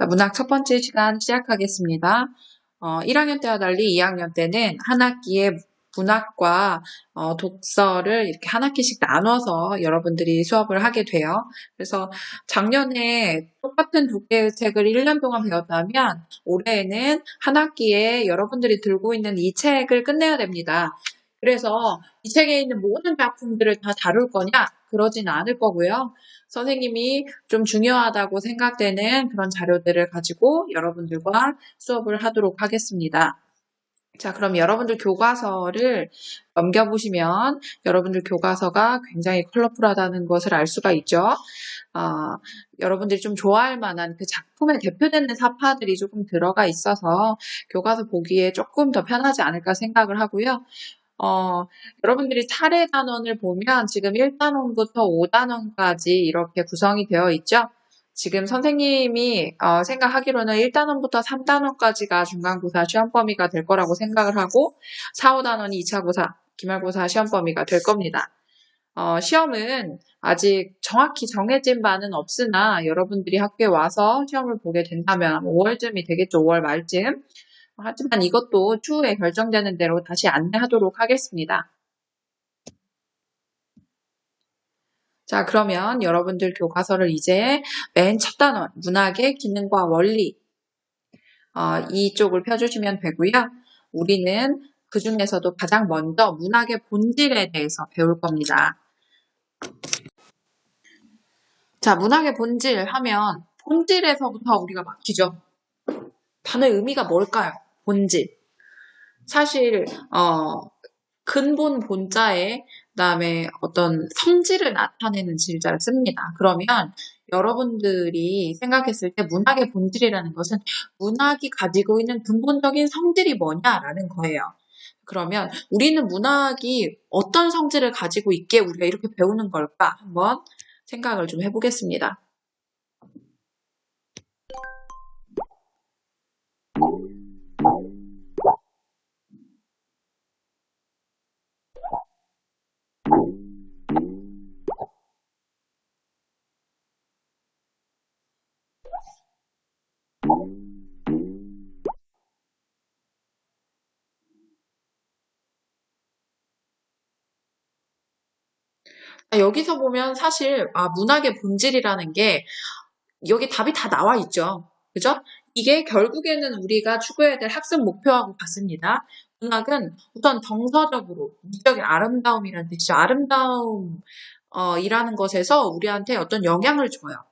자, 문학 첫 번째 시간 시작하겠습니다. 1학년 때와 달리 2학년 때는 한 학기에 문학과 독서를 이렇게 한 학기씩 나눠서 여러분들이 수업을 하게 돼요. 그래서 작년에 똑같은 두 개의 책을 1년 동안 배웠다면 올해에는 한 학기에 여러분들이 들고 있는 이 책을 끝내야 됩니다. 그래서 이 책에 있는 모든 작품들을 다 다룰 거냐? 그러지는 않을 거고요. 선생님이 좀 중요하다고 생각되는 그런 자료들을 가지고 여러분들과 수업을 하도록 하겠습니다. 자, 그럼 여러분들 교과서를 넘겨보시면 여러분들 교과서가 굉장히 컬러풀하다는 것을 알 수가 있죠. 여러분들이 좀 좋아할 만한 그 작품에 대표되는 사파들이 조금 들어가 있어서 교과서 보기에 조금 더 편하지 않을까 생각을 하고요. 여러분들이 차례 단원을 보면 지금 1단원부터 5단원까지 이렇게 구성이 되어 있죠. 지금 선생님이 생각하기로는 1단원부터 3단원까지가 중간고사 시험 범위가 될 거라고 생각을 하고 4, 5단원이 2차 고사, 기말고사 시험 범위가 될 겁니다. 시험은 아직 정확히 정해진 바는 없으나 여러분들이 학교에 와서 시험을 보게 된다면 5월쯤이 되겠죠. 5월 말쯤. 하지만 이것도 추후에 결정되는 대로 다시 안내하도록 하겠습니다. 자, 그러면 여러분들 교과서를 이제 맨 첫 단원, 문학의 기능과 원리 이쪽을 펴주시면 되고요. 우리는 그 중에서도 가장 먼저 문학의 본질에 대해서 배울 겁니다. 자, 문학의 본질 하면 본질에서부터 우리가 막히죠. 단어의 의미가 뭘까요? 본질. 사실 근본 본자에 그다음에 어떤 성질을 나타내는 질자를 씁니다. 그러면 여러분들이 생각했을 때 문학의 본질이라는 것은 문학이 가지고 있는 근본적인 성질이 뭐냐라는 거예요. 그러면 우리는 문학이 어떤 성질을 가지고 있기에 우리가 이렇게 배우는 걸까? 한번 생각을 좀 해보겠습니다. 여기서 보면 사실 문학의 본질이라는 게 여기 답이 다 나와 있죠. 그죠? 이게 결국에는 우리가 추구해야 될 학습 목표하고 같습니다. 문학은 우선 정서적으로 미적인 아름다움이라는 뜻이죠. 아름다움 이라는 것에서 우리한테 어떤 영향을 줘요.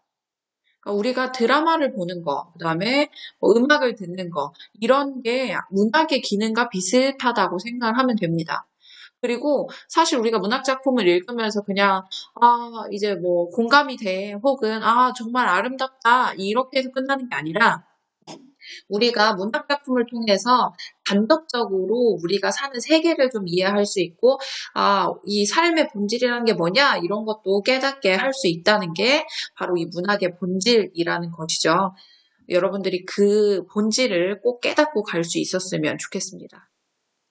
그러니까 우리가 드라마를 보는 거, 그다음에 음악을 듣는 거 이런 게 문학의 기능과 비슷하다고 생각하면 됩니다. 그리고 사실 우리가 문학 작품을 읽으면서 그냥 이제 뭐 공감이 돼 혹은 정말 아름답다 이렇게 해서 끝나는 게 아니라 우리가 문학 작품을 통해서 간접적으로 우리가 사는 세계를 좀 이해할 수 있고 이 삶의 본질이라는 게 뭐냐 이런 것도 깨닫게 할 수 있다는 게 바로 이 문학의 본질이라는 것이죠. 여러분들이 그 본질을 꼭 깨닫고 갈 수 있었으면 좋겠습니다.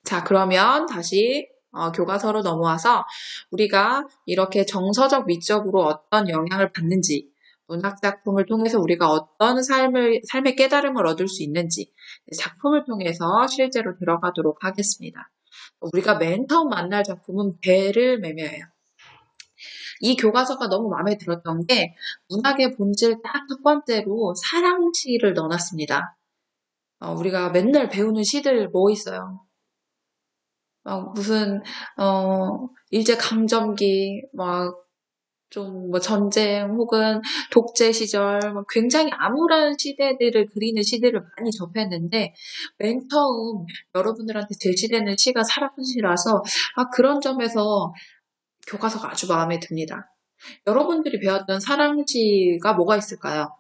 자, 그러면 다시 교과서로 넘어와서 우리가 이렇게 정서적, 미적으로 어떤 영향을 받는지, 문학 작품을 통해서 우리가 어떤 삶의 깨달음을 얻을 수 있는지 작품을 통해서 실제로 들어가도록 하겠습니다. 우리가 맨 처음 만날 작품은 배를 매며예요. 이 교과서가 너무 마음에 들었던 게 문학의 본질 딱 첫 번째로 사랑시를 넣어놨습니다. 우리가 맨날 배우는 시들 뭐 있어요? 무슨 일제강점기 좀 전쟁 혹은 독재 시절 굉장히 암울한 시대들을 그리는 시들을 많이 접했는데 맨 처음 여러분들한테 제시되는 시가 사랑시라서 그런 점에서 교과서가 아주 마음에 듭니다. 여러분들이 배웠던 사랑시가 뭐가 있을까요?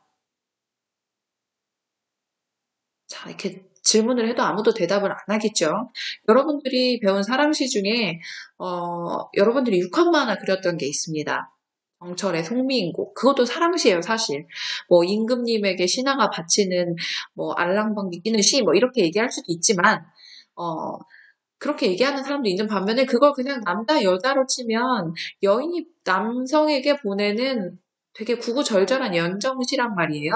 자, 이렇게 질문을 해도 아무도 대답을 안 하겠죠. 여러분들이 배운 사랑시 중에 여러분들이 6학 만화 그렸던 게 있습니다. 정철의 송미인곡. 그것도 사랑시예요, 사실. 임금님에게 신하가 바치는 알랑방귀 끼는 시 이렇게 얘기할 수도 있지만 그렇게 얘기하는 사람도 있는 반면에 그걸 그냥 남자 여자로 치면 여인이 남성에게 보내는 되게 구구절절한 연정시란 말이에요.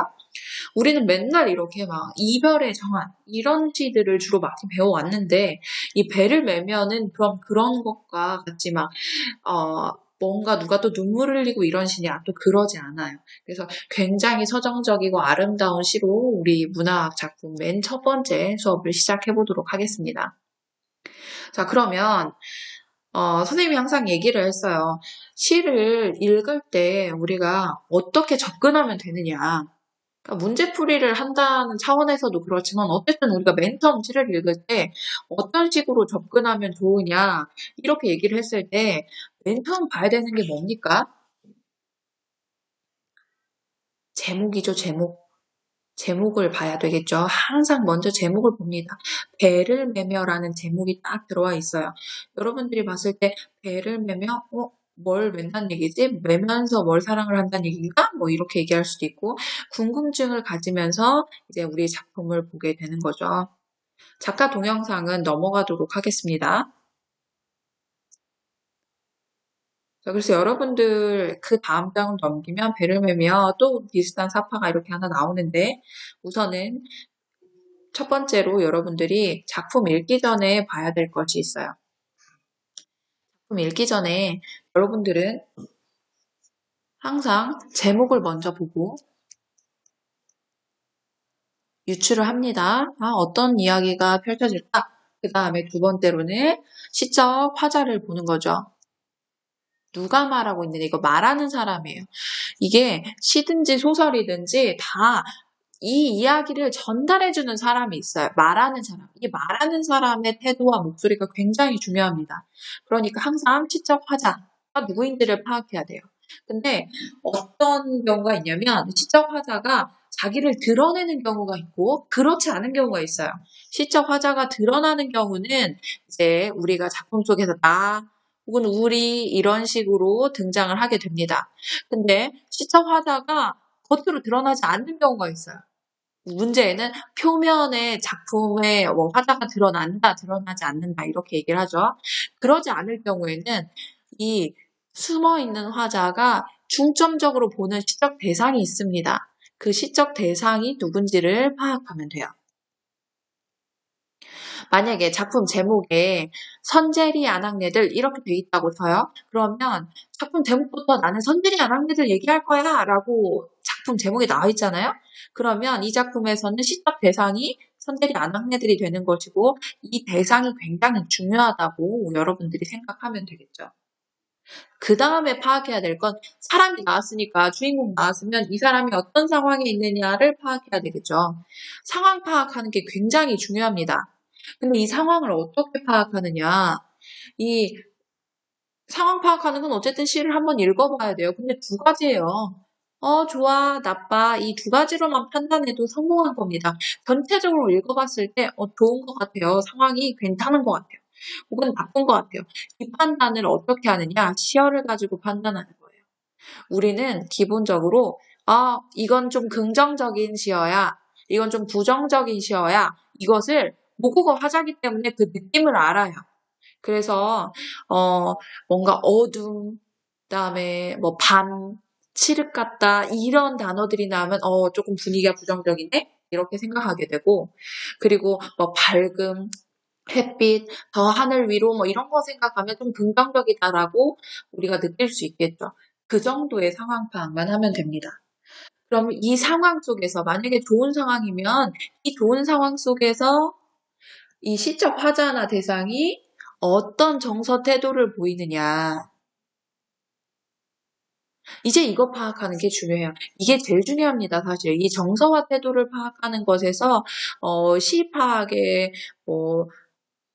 우리는 맨날 이렇게 막 이별의 정한 이런 시들을 주로 많이 배워왔는데 이 배를 매면은 그런 것과 같이 막 뭔가 누가 또 눈물을 흘리고 이런 시냐 또 그러지 않아요. 그래서 굉장히 서정적이고 아름다운 시로 우리 문학 작품 맨 첫 번째 수업을 시작해 보도록 하겠습니다. 자, 그러면 선생님이 항상 얘기를 했어요. 시를 읽을 때 우리가 어떻게 접근하면 되느냐. 그러니까 문제풀이를 한다는 차원에서도 그렇지만 어쨌든 우리가 맨 처음 시를 읽을 때 어떤 식으로 접근하면 좋으냐 이렇게 얘기를 했을 때 맨 처음 봐야 되는 게 뭡니까? 제목이죠, 제목. 제목을 봐야 되겠죠. 항상 먼저 제목을 봅니다. 배를 매며라는 제목이 딱 들어와 있어요. 여러분들이 봤을 때 배를 매며 뭘 맨다는 얘기지? 매면서 뭘 사랑을 한다는 얘기인가? 뭐 이렇게 얘기할 수도 있고 궁금증을 가지면서 이제 우리 작품을 보게 되는 거죠. 작가 동영상은 넘어가도록 하겠습니다. 자, 그래서 여러분들 그 다음 장을 넘기면 배를 매며 또 비슷한 사파가 이렇게 하나 나오는데 우선은 첫 번째로 여러분들이 작품 읽기 전에 봐야 될 것이 있어요. 작품 읽기 전에 여러분들은 항상 제목을 먼저 보고 유추를 합니다. 어떤 이야기가 펼쳐질까? 그 다음에 두 번째로는 시적 화자를 보는 거죠. 누가 말하고 있는지 이거 말하는 사람이에요. 이게 시든지 소설이든지 다 이 이야기를 전달해주는 사람이 있어요. 말하는 사람. 이 말하는 사람의 태도와 목소리가 굉장히 중요합니다. 그러니까 항상 시적 화자가 누구인지를 파악해야 돼요. 근데 어떤 경우가 있냐면 시적 화자가 자기를 드러내는 경우가 있고 그렇지 않은 경우가 있어요. 시적 화자가 드러나는 경우는 이제 우리가 작품 속에서 나 혹은 우리 이런 식으로 등장을 하게 됩니다. 근데 시적 화자가 겉으로 드러나지 않는 경우가 있어요. 문제는 표면에 작품의 화자가 드러난다, 드러나지 않는다 이렇게 얘기를 하죠. 그러지 않을 경우에는 이 숨어있는 화자가 중점적으로 보는 시적 대상이 있습니다. 그 시적 대상이 누군지를 파악하면 돼요. 만약에 작품 제목에 선재리 안학내들 이렇게 돼 있다고 쳐요. 그러면 작품 제목부터 나는 선재리 안학내들 얘기할 거야 라고 작품 제목에 나와 있잖아요. 그러면 이 작품에서는 시적 대상이 선재리 안학내들이 되는 것이고 이 대상이 굉장히 중요하다고 여러분들이 생각하면 되겠죠. 그 다음에 파악해야 될 건 사람이 나왔으니까 주인공 나왔으면 이 사람이 어떤 상황에 있느냐를 파악해야 되겠죠. 상황 파악하는 게 굉장히 중요합니다. 근데 이 상황을 어떻게 파악하느냐. 이 상황 파악하는 건 어쨌든 시를 한번 읽어봐야 돼요. 근데 두 가지예요. 좋아, 나빠. 이 두 가지로만 판단해도 성공한 겁니다. 전체적으로 읽어봤을 때, 좋은 것 같아요. 상황이 괜찮은 것 같아요. 혹은 나쁜 것 같아요. 이 판단을 어떻게 하느냐? 시어를 가지고 판단하는 거예요. 우리는 기본적으로, 이건 좀 긍정적인 시어야. 이건 좀 부정적인 시어야. 이것을 모국어 화자기 때문에 그 느낌을 알아요. 그래서 뭔가 어둠, 그다음에 뭐 밤, 칠흑 같다 이런 단어들이 나오면 조금 분위기가 부정적이네 이렇게 생각하게 되고 그리고 뭐 밝음, 햇빛, 더 하늘 위로 뭐 이런 거 생각하면 좀 긍정적이다라고 우리가 느낄 수 있겠죠. 그 정도의 상황 파악만 하면 됩니다. 그럼 이 상황 속에서 만약에 좋은 상황이면 이 좋은 상황 속에서 이 시적 화자나 대상이 어떤 정서 태도를 보이느냐. 이제 이거 파악하는 게 중요해요. 이게 제일 중요합니다, 사실. 이 정서와 태도를 파악하는 것에서, 시 파악의,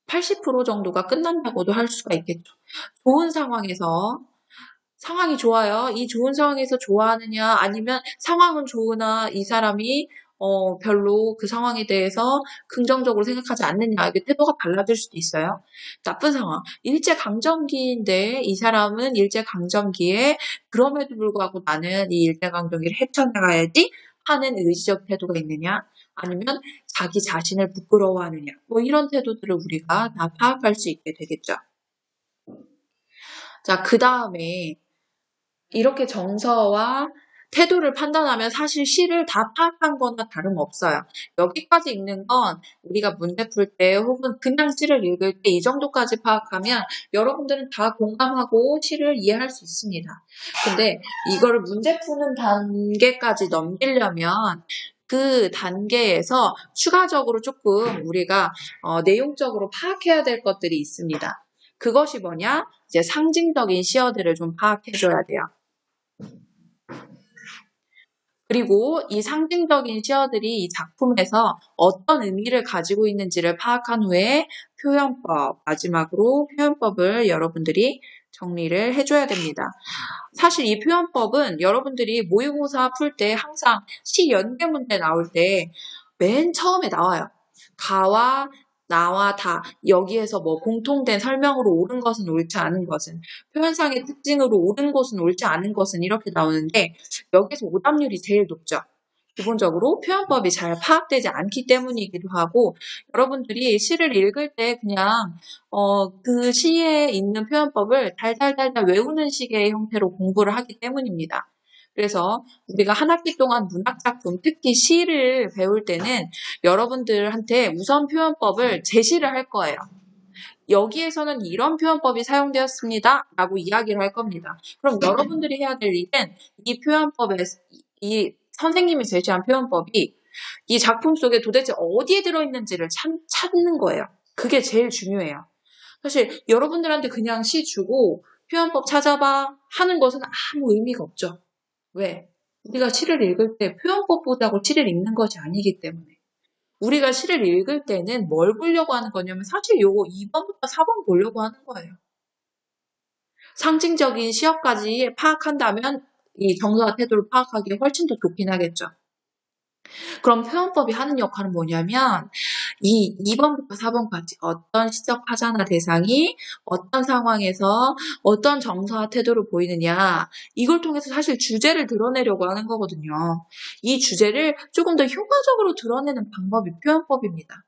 80% 정도가 끝난다고도 할 수가 있겠죠. 좋은 상황에서, 상황이 좋아요. 이 좋은 상황에서 좋아하느냐, 아니면 상황은 좋으나 이 사람이 별로 그 상황에 대해서 긍정적으로 생각하지 않느냐, 이게 태도가 달라질 수도 있어요. 나쁜 상황. 일제강점기인데 이 사람은 일제강점기에 그럼에도 불구하고 나는 이 일제강점기를 헤쳐나가야지 하는 의지적 태도가 있느냐, 아니면 자기 자신을 부끄러워하느냐, 뭐 이런 태도들을 우리가 다 파악할 수 있게 되겠죠. 자, 그 다음에 이렇게 정서와 태도를 판단하면 사실 시를 다 파악한 거나 다름없어요. 여기까지 읽는 건 우리가 문제 풀 때 혹은 그냥 시를 읽을 때 이 정도까지 파악하면 여러분들은 다 공감하고 시를 이해할 수 있습니다. 근데 이거를 문제 푸는 단계까지 넘기려면 그 단계에서 추가적으로 조금 우리가 내용적으로 파악해야 될 것들이 있습니다. 그것이 뭐냐? 이제 상징적인 시어들을 좀 파악해줘야 돼요. 그리고 이 상징적인 시어들이 이 작품에서 어떤 의미를 가지고 있는지를 파악한 후에 표현법, 마지막으로 표현법을 여러분들이 정리를 해줘야 됩니다. 사실 이 표현법은 여러분들이 모의고사 풀 때 항상 시 연계 문제 나올 때 맨 처음에 나와요. 가와 나와 다 여기에서 뭐 공통된 설명으로 옳은 것은 옳지 않은 것은 표현상의 특징으로 옳은 것은 옳지 않은 것은 이렇게 나오는데 여기서 오답률이 제일 높죠. 기본적으로 표현법이 잘 파악되지 않기 때문이기도 하고 여러분들이 시를 읽을 때 그냥 그 시에 있는 표현법을 달달달달 외우는 식의 형태로 공부를 하기 때문입니다. 그래서 우리가 한 학기 동안 문학작품, 특히 시를 배울 때는 여러분들한테 우선 표현법을 제시를 할 거예요. 여기에서는 이런 표현법이 사용되었습니다. 라고 이야기를 할 겁니다. 그럼 여러분들이 해야 될 일은 이 표현법에, 이 선생님이 제시한 표현법이 이 작품 속에 도대체 어디에 들어있는지를 찾는 거예요. 그게 제일 중요해요. 사실 여러분들한테 그냥 시 주고 표현법 찾아봐 하는 것은 아무 의미가 없죠. 왜? 우리가 시를 읽을 때 표현법 보자고 시를 읽는 것이 아니기 때문에. 우리가 시를 읽을 때는 뭘 보려고 하는 거냐면 사실 요거 2번부터 4번 보려고 하는 거예요. 상징적인 시어까지 파악한다면 이 정서와 태도를 파악하기에 훨씬 더 좋긴 하겠죠. 그럼 표현법이 하는 역할은 뭐냐면 이 2번부터 4번까지 어떤 시적 파자나 대상이 어떤 상황에서 어떤 정서와 태도를 보이느냐 이걸 통해서 사실 주제를 드러내려고 하는 거거든요. 이 주제를 조금 더 효과적으로 드러내는 방법이 표현법입니다.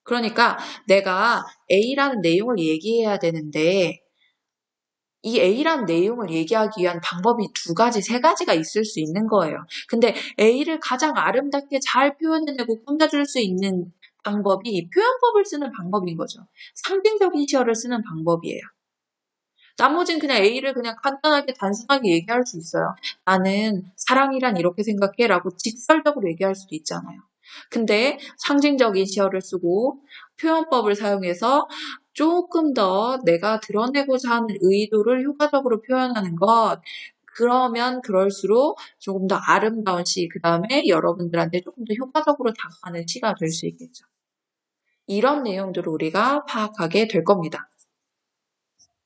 그러니까 내가 A라는 내용을 얘기해야 되는데 이 A라는 내용을 얘기하기 위한 방법이 2가지, 3가지가 있을 수 있는 거예요. 근데 A를 가장 아름답게 잘 표현해내고 꾸며줄 수 있는 방법이 표현법을 쓰는 방법인 거죠. 상징적인 시어를 쓰는 방법이에요. 나머지는 그냥 A를 그냥 간단하게 단순하게 얘기할 수 있어요. 나는 사랑이란 이렇게 생각해 라고 직설적으로 얘기할 수도 있잖아요. 근데 상징적인 시어를 쓰고 표현법을 사용해서 조금 더 내가 드러내고자 하는 의도를 효과적으로 표현하는 것, 그러면 그럴수록 조금 더 아름다운 시, 그 다음에 여러분들한테 조금 더 효과적으로 다가가는 시가 될 수 있겠죠. 이런 내용들을 우리가 파악하게 될 겁니다.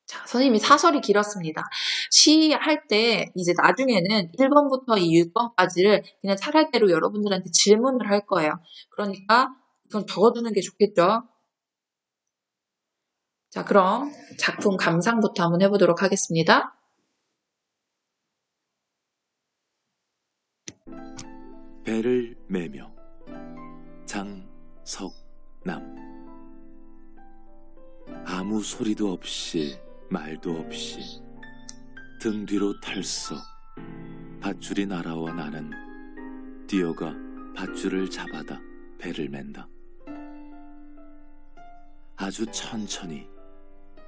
자, 선생님이 사설이 길었습니다. 시 할 때 이제 나중에는 1번부터 6번까지를 그냥 차례대로 여러분들한테 질문을 할 거예요. 그러니까 이건 적어두는 게 좋겠죠. 자, 그럼 작품 감상부터 한번 해보도록 하겠습니다. 배를 매며 장석남. 아무 소리도 없이 말도 없이 등 뒤로 털썩 밧줄이 날아와 나는 뛰어가 밧줄을 잡아다 배를 맨다. 아주 천천히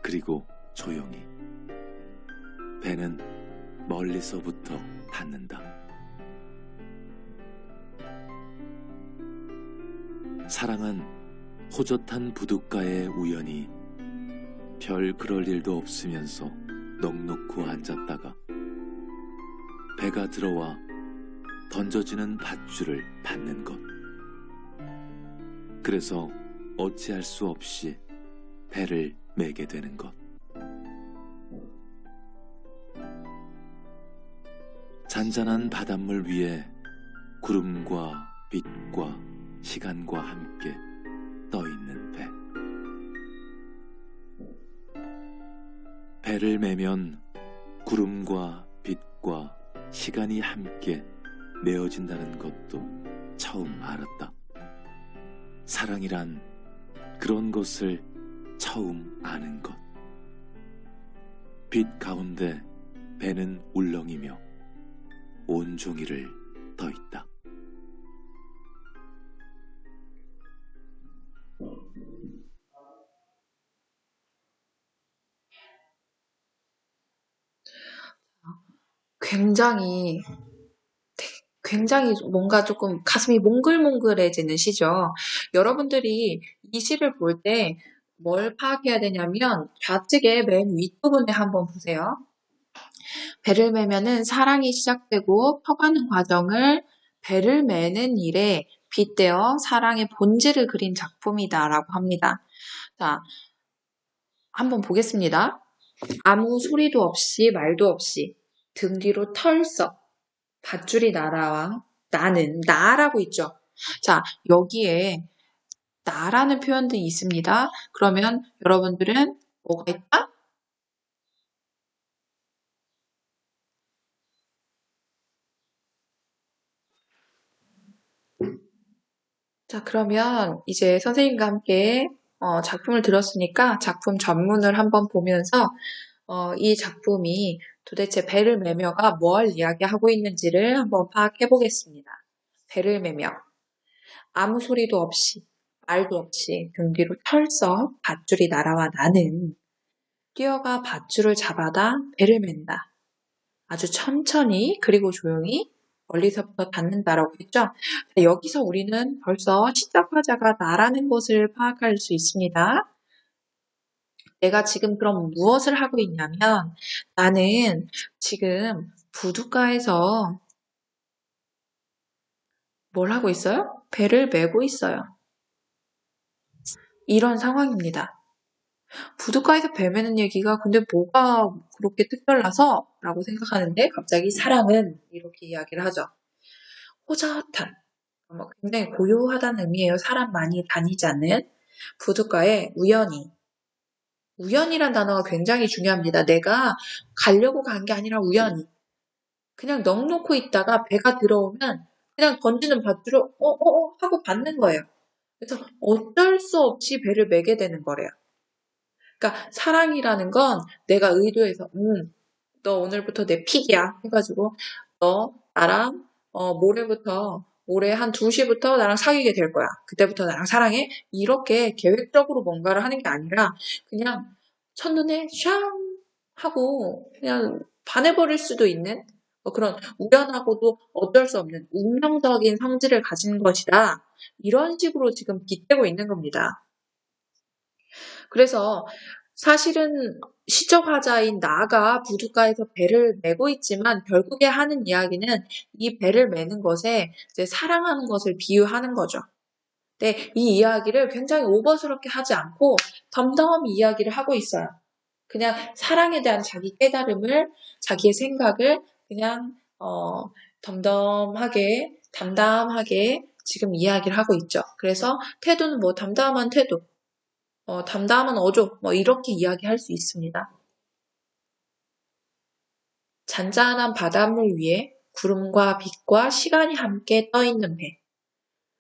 그리고 조용히 배는 멀리서부터 닿는다. 사랑은 호젓한 부둣가에 우연히 별 그럴 일도 없으면서 넋놓고 앉았다가 배가 들어와 던져지는 밧줄을 받는 것. 그래서 어찌할 수 없이 배를 매게 되는 것. 잔잔한 바닷물 위에 구름과 빛과 시간과 함께 떠있는 배. 배를 매면 구름과 빛과 시간이 함께 메어진다는 것도 처음 알았다. 사랑이란 그런 것을 처음 아는 것. 빛 가운데 배는 울렁이며 온종일을 떠 있다. 굉장히, 굉장히 뭔가 조금 가슴이 몽글몽글해지는 시죠. 여러분들이 이 시를 볼 때 뭘 파악해야 되냐면 좌측의 맨 윗부분에 한번 보세요. 배를 매면은 사랑이 시작되고 퍼가는 과정을 배를 매는 일에 빗대어 사랑의 본질을 그린 작품이다라고 합니다. 자, 한번 보겠습니다. 아무 소리도 없이 말도 없이 등 뒤로 털썩 밧줄이 날아와 나는 나라고 있죠. 자, 여기에 나라는 표현들이 있습니다. 그러면 여러분들은 뭐가 있다? 자, 그러면 이제 선생님과 함께 작품을 들었으니까 작품 전문을 한번 보면서 이 작품이 도대체 배를 매며가 뭘 이야기하고 있는지를 한번 파악해 보겠습니다. 배를 매며 아무 소리도 없이 말도 없이 등 뒤로 털썩 밧줄이 날아와 나는 뛰어가 밧줄을 잡아다 배를 맨다. 아주 천천히 그리고 조용히 멀리서부터 닿는다라고 했죠. 자, 여기서 우리는 벌써 시작 화자가 나라는 것을 파악할 수 있습니다. 내가 지금 그럼 무엇을 하고 있냐면 나는 지금 부둣가에서 뭘 하고 있어요? 배를 메고 있어요. 이런 상황입니다. 부둣가에서 배 메는 얘기가 근데 뭐가 그렇게 특별나서? 라고 생각하는데 갑자기 사랑은 이렇게 이야기를 하죠. 호젓한, 굉장히 고요하다는 의미예요. 사람 많이 다니지 않는 부둣가에 우연히. 우연이란 단어가 굉장히 중요합니다. 내가 가려고 간 게 아니라 우연히. 그냥 넋놓고 있다가 배가 들어오면 그냥 던지는 밧줄을 하고 받는 거예요. 그래서 어쩔 수 없이 배를 매게 되는 거래요. 그러니까 사랑이라는 건 내가 의도해서 너 오늘부터 내 픽이야 해가지고 너 나랑 모레 한 2시부터 나랑 사귀게 될 거야. 그때부터 나랑 사랑해. 이렇게 계획적으로 뭔가를 하는 게 아니라 그냥 첫눈에 샹 하고 그냥 반해버릴 수도 있는 그런 우연하고도 어쩔 수 없는 운명적인 성질을 가진 것이다. 이런 식으로 지금 빗대고 있는 겁니다. 그래서 사실은 시적 화자인 나가 부둣가에서 배를 메고 있지만 결국에 하는 이야기는 이 배를 메는 것에 이제 사랑하는 것을 비유하는 거죠. 근데 이 이야기를 굉장히 오버스럽게 하지 않고 덤덤히 이야기를 하고 있어요. 그냥 사랑에 대한 자기 깨달음을, 자기의 생각을 그냥 덤덤하게, 담담하게 지금 이야기를 하고 있죠. 그래서 태도는 뭐 담담한 태도, 담담한 어조, 이렇게 이야기할 수 있습니다. 잔잔한 바닷물 위에 구름과 빛과 시간이 함께 떠 있는 배.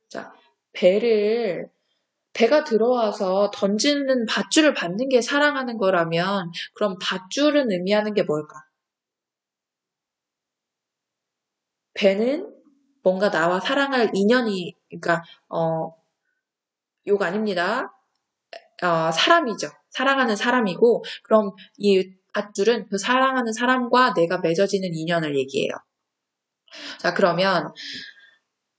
자, 배가 들어와서 던지는 밧줄을 받는 게 사랑하는 거라면, 그럼 밧줄은 의미하는 게 뭘까? 배는 뭔가 나와 사랑할 인연이, 그러니까, 욕 아닙니다. 사람이죠. 사랑하는 사람이고, 그럼 이 밧줄은 그 사랑하는 사람과 내가 맺어지는 인연을 얘기해요. 자, 그러면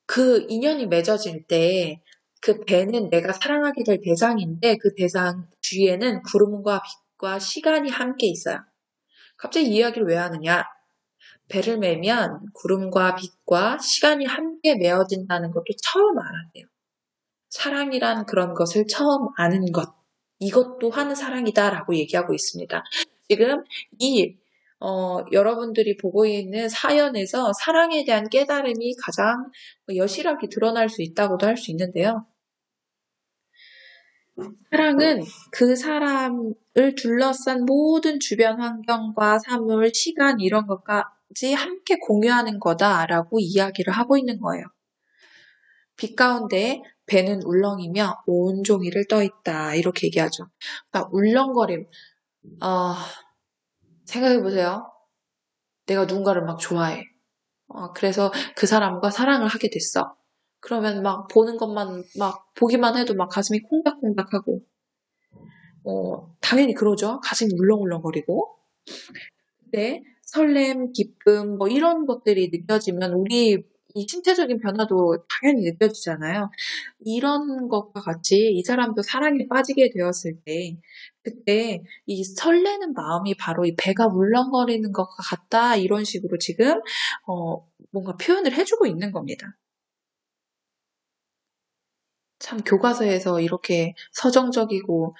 그 인연이 맺어질 때 그 배는 내가 사랑하게 될 대상인데 그 대상 주위에는 구름과 빛과 시간이 함께 있어요. 갑자기 이 이야기를 왜 하느냐? 배를 매면 구름과 빛과 시간이 함께 메어진다는 것도 처음 알았대요. 사랑이란 그런 것을 처음 아는 것. 이것 또한 사랑이다라고 얘기하고 있습니다. 지금 여러분들이 보고 있는 사연에서 사랑에 대한 깨달음이 가장 여실하게 드러날 수 있다고도 할 수 있는데요. 사랑은 그 사람을 둘러싼 모든 주변 환경과 사물, 시간 이런 것까지 함께 공유하는 거다라고 이야기를 하고 있는 거예요. 빛 가운데 배는 울렁이며 온종일을 떠 있다. 이렇게 얘기하죠. 그러니까 울렁거림. 생각해 보세요. 내가 누군가를 막 좋아해. 그래서 그 사람과 사랑을 하게 됐어. 그러면 막 보는 것만, 막 보기만 해도 막 가슴이 콩닥콩닥하고, 당연히 그러죠. 가슴이 물렁물렁거리고. 근데 설렘, 기쁨, 뭐 이런 것들이 느껴지면 우리 이 신체적인 변화도 당연히 느껴지잖아요. 이런 것과 같이 이 사람도 사랑에 빠지게 되었을 때, 그때 이 설레는 마음이 바로 이 배가 물렁거리는 것과 같다. 이런 식으로 지금, 뭔가 표현을 해주고 있는 겁니다. 참 교과서에서 이렇게 서정적이고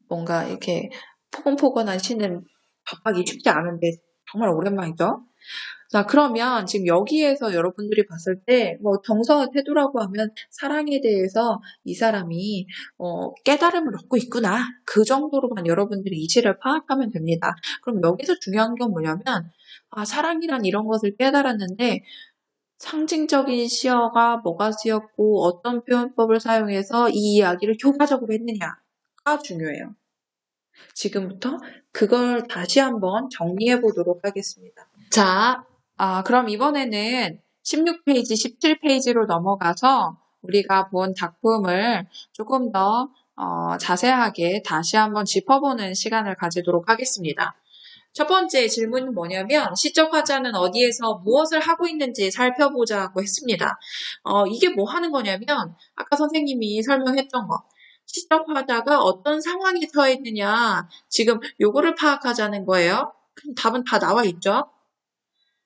뭔가 이렇게 포근포근한 시는 접하기 쉽지 않은데 정말 오랜만이죠. 자, 그러면 지금 여기에서 여러분들이 봤을 때, 뭐, 정서와 태도라고 하면 사랑에 대해서 이 사람이, 깨달음을 얻고 있구나. 그 정도로만 여러분들이 이치를 파악하면 됩니다. 그럼 여기서 중요한 건 뭐냐면, 사랑이란 이런 것을 깨달았는데, 상징적인 시어가 뭐가 쓰였고, 어떤 표현법을 사용해서 이 이야기를 교과적으로 했느냐가 중요해요. 지금부터 그걸 다시 한번 정리해 보도록 하겠습니다. 자, 그럼 이번에는 16페이지, 17페이지로 넘어가서 우리가 본 작품을 조금 더 자세하게 다시 한번 짚어보는 시간을 가지도록 하겠습니다. 첫 번째 질문은 뭐냐면 시적 화자는 어디에서 무엇을 하고 있는지 살펴보자고 했습니다. 이게 뭐 하는 거냐면 아까 선생님이 설명했던 거. 시적 화자가 어떤 상황에 처해 있느냐 지금 요거를 파악하자는 거예요. 그럼 답은 다 나와 있죠.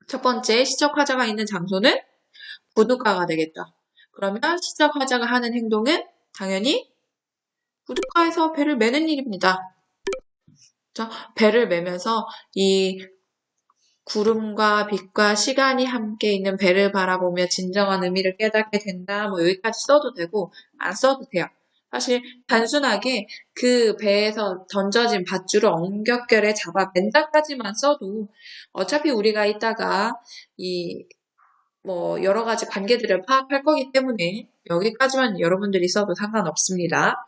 첫 번째 시적 화자가 있는 장소는 부둣가가 되겠죠. 그러면 시적 화자가 하는 행동은 당연히 부둣가에서 배를 매는 일입니다. 배를 매면서 이 구름과 빛과 시간이 함께 있는 배를 바라보며 진정한 의미를 깨닫게 된다. 뭐 여기까지 써도 되고 안 써도 돼요. 사실 단순하게 그 배에서 던져진 밧줄을 엉겹결에 잡아 맨다까지만 써도 어차피 우리가 이따가 이 뭐 여러 가지 관계들을 파악할 거기 때문에 여기까지만 여러분들이 써도 상관없습니다.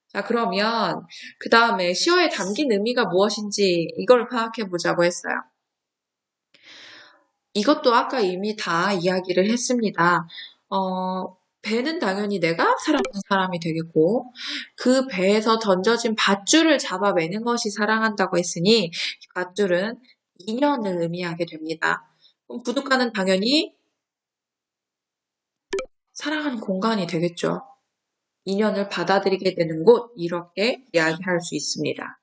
자, 그러면 그 다음에 시어에 담긴 의미가 무엇인지 이걸 파악해 보자고 했어요. 이것도 아까 이미 다 이야기를 했습니다. 배는 당연히 내가 사랑하는 사람이 되겠고, 그 배에서 던져진 밧줄을 잡아 매는 것이 사랑한다고 했으니, 이 밧줄은 인연을 의미하게 됩니다. 그럼 부둣가는 당연히 사랑하는 공간이 되겠죠. 인연을 받아들이게 되는 곳, 이렇게 이야기할 수 있습니다.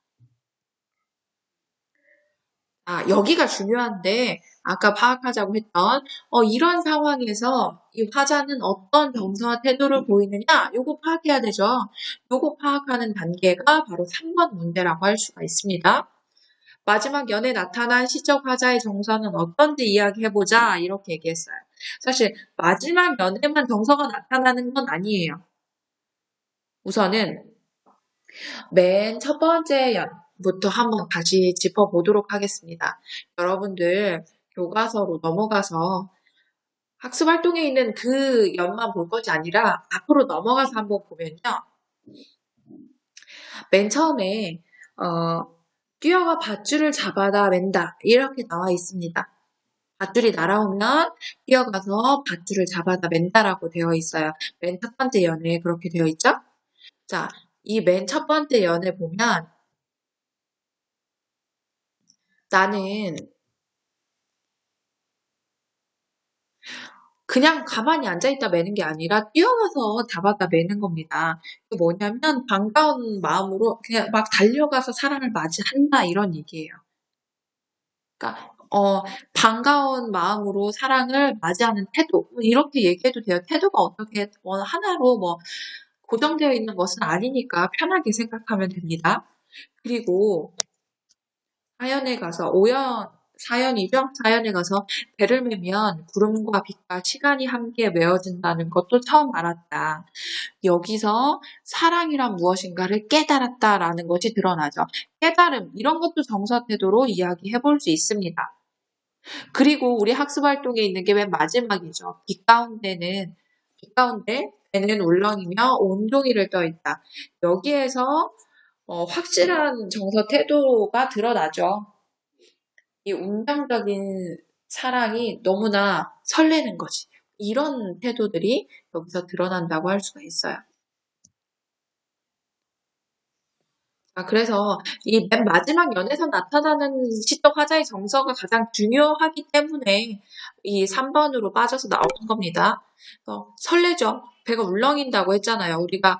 여기가 중요한데, 아까 파악하자고 했던, 이런 상황에서 이 화자는 어떤 정서와 태도를 보이느냐, 요거 파악해야 되죠. 요거 파악하는 단계가 바로 3번 문제라고 할 수가 있습니다. 마지막 연에 나타난 시적 화자의 정서는 어떤지 이야기해보자, 이렇게 얘기했어요. 사실, 마지막 연에만 정서가 나타나는 건 아니에요. 우선은, 맨 첫 번째 연부터 한번 다시 짚어보도록 하겠습니다. 여러분들 교과서로 넘어가서 학습 활동에 있는 그 연만 볼 것이 아니라 앞으로 넘어가서 한번 보면요. 맨 처음에 뛰어가 밧줄을 잡아다 맨다 이렇게 나와 있습니다. 밧줄이 날아오면 뛰어가서 밧줄을 잡아다 맨다라고 되어 있어요. 맨 첫 번째 연에 그렇게 되어 있죠? 자, 이 맨 첫 번째 연에 보면 나는 그냥 가만히 앉아있다 매는 게 아니라 뛰어가서 잡아다 매는 겁니다. 이게 뭐냐면 반가운 마음으로 그냥 막 달려가서 사람을 맞이한다 이런 얘기예요. 그러니까 반가운 마음으로 사랑을 맞이하는 태도 뭐 이렇게 얘기해도 돼요. 태도가 어떻게 하나로 뭐 고정되어 있는 것은 아니니까 편하게 생각하면 됩니다. 그리고 사연에 가서 사연이죠? 사연에 가서 배를 매면 구름과 빛과 시간이 함께 메어진다는 것도 처음 알았다. 여기서 사랑이란 무엇인가를 깨달았다라는 것이 드러나죠. 깨달음, 이런 것도 정서 태도로 이야기해 볼 수 있습니다. 그리고 우리 학습 활동에 있는 게 맨 마지막이죠. 빛 가운데 배는 울렁이며 온종이를 떠 있다. 여기에서 확실한 정서 태도가 드러나죠. 이 운명적인 사랑이 너무나 설레는 거지. 이런 태도들이 여기서 드러난다고 할 수가 있어요. 그래서 이 맨 마지막 연에서 나타나는 시적 화자의 정서가 가장 중요하기 때문에 이 3번으로 빠져서 나오는 겁니다. 설레죠. 배가 울렁인다고 했잖아요. 우리가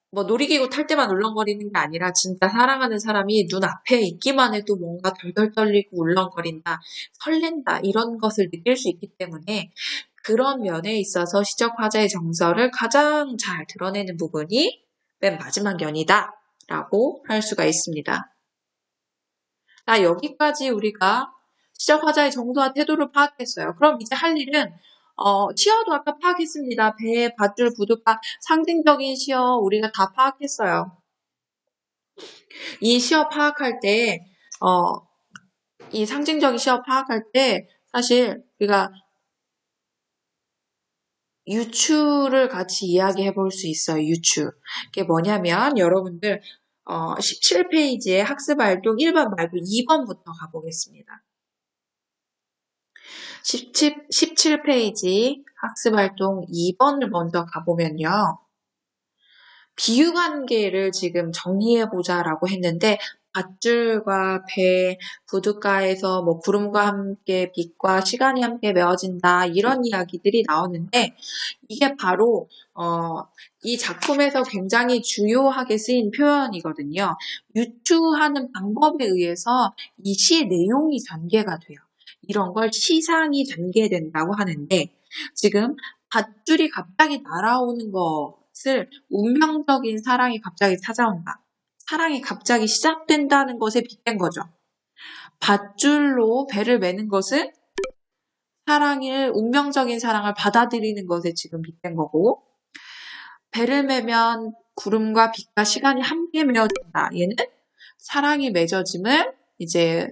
뭐 놀이기구 탈 때만 울렁거리는 게 아니라 진짜 사랑하는 사람이 눈앞에 있기만 해도 뭔가 덜덜 떨리고 울렁거린다, 설렌다 이런 것을 느낄 수 있기 때문에 그런 면에 있어서 시적 화자의 정서를 가장 잘 드러내는 부분이 맨 마지막 연이다 라고 할 수가 있습니다. 여기까지 우리가 시적 화자의 정서와 태도를 파악했어요. 그럼 이제 할 일은 시어도 아까 파악했습니다. 배, 밧줄, 부두가 상징적인 시어 우리가 다 파악했어요. 이 시어 파악할 때, 이 상징적인 시어 파악할 때 사실 우리가 유추를 같이 이야기해 볼 수 있어요. 유추. 그게 뭐냐면 여러분들 17페이지에 학습활동 1번 말고 2번부터 가보겠습니다. 17페이지 학습활동 2번을 먼저 가보면요. 비유관계를 지금 정리해보자라고 했는데 밧줄과 배, 부둣가에서 뭐 구름과 함께 빛과 시간이 함께 메어진다 이런 이야기들이 나오는데 이게 바로 이 작품에서 굉장히 주요하게 쓰인 표현이거든요. 유추하는 방법에 의해서 이 시의 내용이 전개가 돼요. 이런 걸 시상이 전개된다고 하는데 지금 밧줄이 갑자기 날아오는 것을 운명적인 사랑이 갑자기 찾아온다. 사랑이 갑자기 시작된다는 것에 빗댄 거죠. 밧줄로 배를 매는 것은 운명적인 사랑을 받아들이는 것에 지금 빗댄 거고, 배를 매면 구름과 빛과 시간이 함께 메어진다. 얘는 사랑이 맺어짐을 이제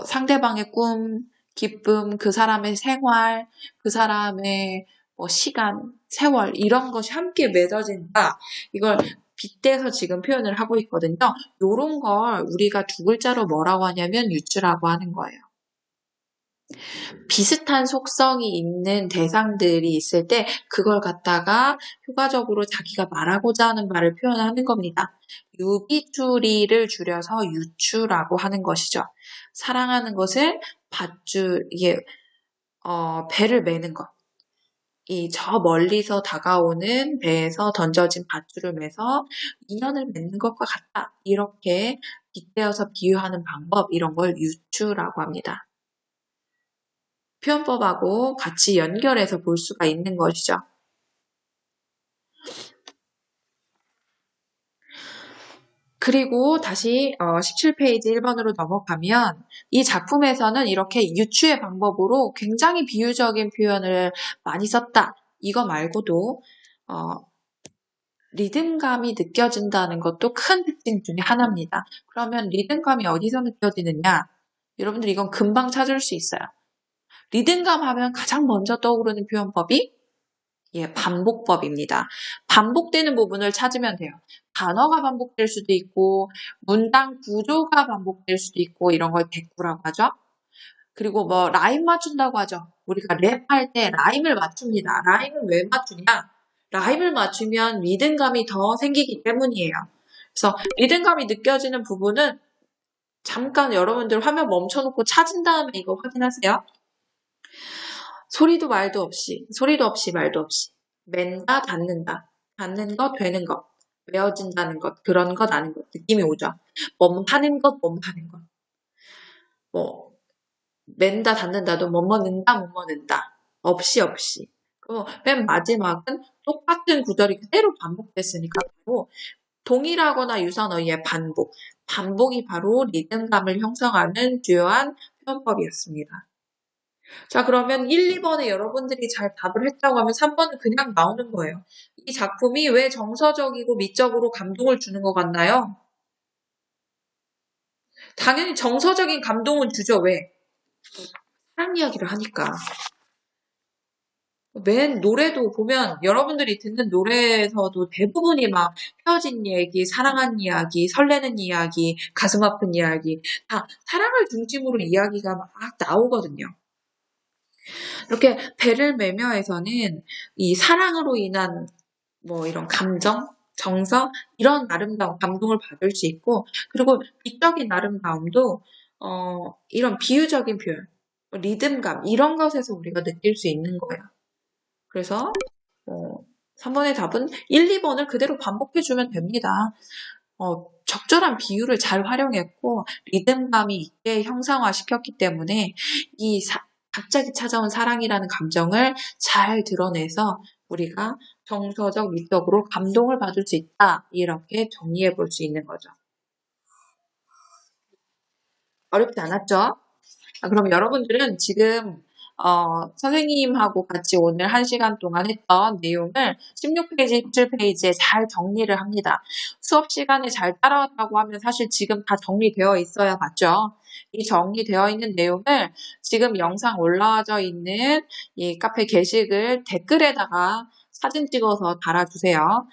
상대방의 꿈, 기쁨, 그 사람의 생활, 그 사람의 시간, 세월 이런 것이 함께 맺어진다. 이걸 빗대서 지금 표현을 하고 있거든요. 요런 걸 우리가 두 글자로 뭐라고 하냐면 유추라고 하는 거예요. 비슷한 속성이 있는 대상들이 있을 때 그걸 갖다가 효과적으로 자기가 말하고자 하는 말을 표현하는 겁니다. 유비추리를 줄여서 유추라고 하는 것이죠. 사랑하는 것을 밧줄, 이게 배를 매는 것. 이 저 멀리서 다가오는 배에서 던져진 밧줄을 매서 인연을 맺는 것과 같다. 이렇게 빗대어서 비유하는 방법, 이런 걸 유추라고 합니다. 표현법하고 같이 연결해서 볼 수가 있는 것이죠. 그리고 다시 17페이지 1번으로 넘어가면 이 작품에서는 이렇게 유추의 방법으로 굉장히 비유적인 표현을 많이 썼다. 이거 말고도 리듬감이 느껴진다는 것도 큰 특징 중에 하나입니다. 그러면 리듬감이 어디서 느껴지느냐? 여러분들 이건 금방 찾을 수 있어요. 리듬감 하면 가장 먼저 떠오르는 표현법이 반복법입니다. 반복되는 부분을 찾으면 돼요. 단어가 반복될 수도 있고 문장 구조가 반복될 수도 있고 이런 걸 대꾸라고 하죠. 그리고 뭐 라임 맞춘다고 하죠. 우리가 랩할 때 라임을 맞춥니다. 라임을 왜 맞추냐? 라임을 맞추면 리듬감이 더 생기기 때문이에요. 그래서 리듬감이 느껴지는 부분은 잠깐 여러분들 화면 멈춰놓고 찾은 다음에 이거 확인하세요. 소리도 없이 말도 없이 맨다 닿는다, 닿는 것 되는 것, 외워진다는 것, 그런 것 아는 것 느낌이 오죠. 몸하는 것 뭐 맨다 닿는다도 못 먹는다 없이 그리고 맨 마지막은 똑같은 구절이 그대로 반복됐으니까 바로 동일하거나 유사한 어휘의 반복이 바로 리듬감을 형성하는 주요한 표현법이었습니다. 자, 그러면 1, 2번에 여러분들이 잘 답을 했다고 하면 3번은 그냥 나오는 거예요. 이 작품이 왜 정서적이고 미적으로 감동을 주는 것 같나요? 당연히 정서적인 감동은 주죠. 왜? 사랑 이야기를 하니까. 맨 노래도 보면 여러분들이 듣는 노래에서도 대부분이 막 헤어진 얘기, 사랑한 이야기, 설레는 이야기, 가슴 아픈 이야기, 다 사랑을 중심으로 이야기가 막 나오거든요. 이렇게 배를 매며에서는 이 사랑으로 인한 뭐 이런 감정, 정서, 이런 아름다움, 감동을 받을 수 있고, 그리고 비적인 아름다움도, 이런 비유적인 표현, 리듬감, 이런 것에서 우리가 느낄 수 있는 거예요. 그래서, 3번의 답은 1, 2번을 그대로 반복해주면 됩니다. 적절한 비유를 잘 활용했고, 리듬감이 있게 형상화시켰기 때문에, 갑자기 찾아온 사랑이라는 감정을 잘 드러내서 우리가 정서적, 미적으로 감동을 받을 수 있다. 이렇게 정리해 볼 수 있는 거죠. 어렵지 않았죠? 그럼 여러분들은 지금 선생님하고 같이 오늘 1시간 동안 했던 내용을 16페이지, 17페이지에 잘 정리를 합니다. 수업 시간에 잘 따라왔다고 하면 사실 지금 다 정리되어 있어야 맞죠? 이 정리되어 있는 내용을 지금 영상 올라와져 있는 이 카페 게시글 댓글에다가 사진 찍어서 달아주세요.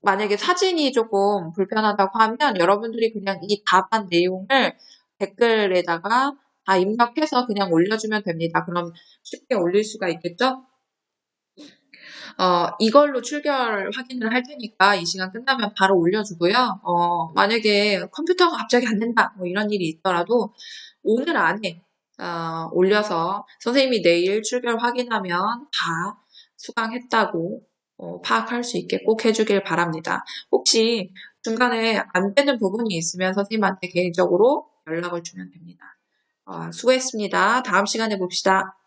만약에 사진이 조금 불편하다고 하면 여러분들이 그냥 이 답안 내용을 댓글에다가 다 입력해서 그냥 올려주면 됩니다. 그럼 쉽게 올릴 수가 있겠죠? 이걸로 출결 확인을 할 테니까 이 시간 끝나면 바로 올려주고요. 만약에 컴퓨터가 갑자기 안 된다, 뭐 이런 일이 있더라도 오늘 안에 올려서 선생님이 내일 출결 확인하면 다 수강했다고 파악할 수 있게 꼭 해주길 바랍니다. 혹시 중간에 안 되는 부분이 있으면 선생님한테 개인적으로 연락을 주면 됩니다. 수고했습니다. 다음 시간에 봅시다.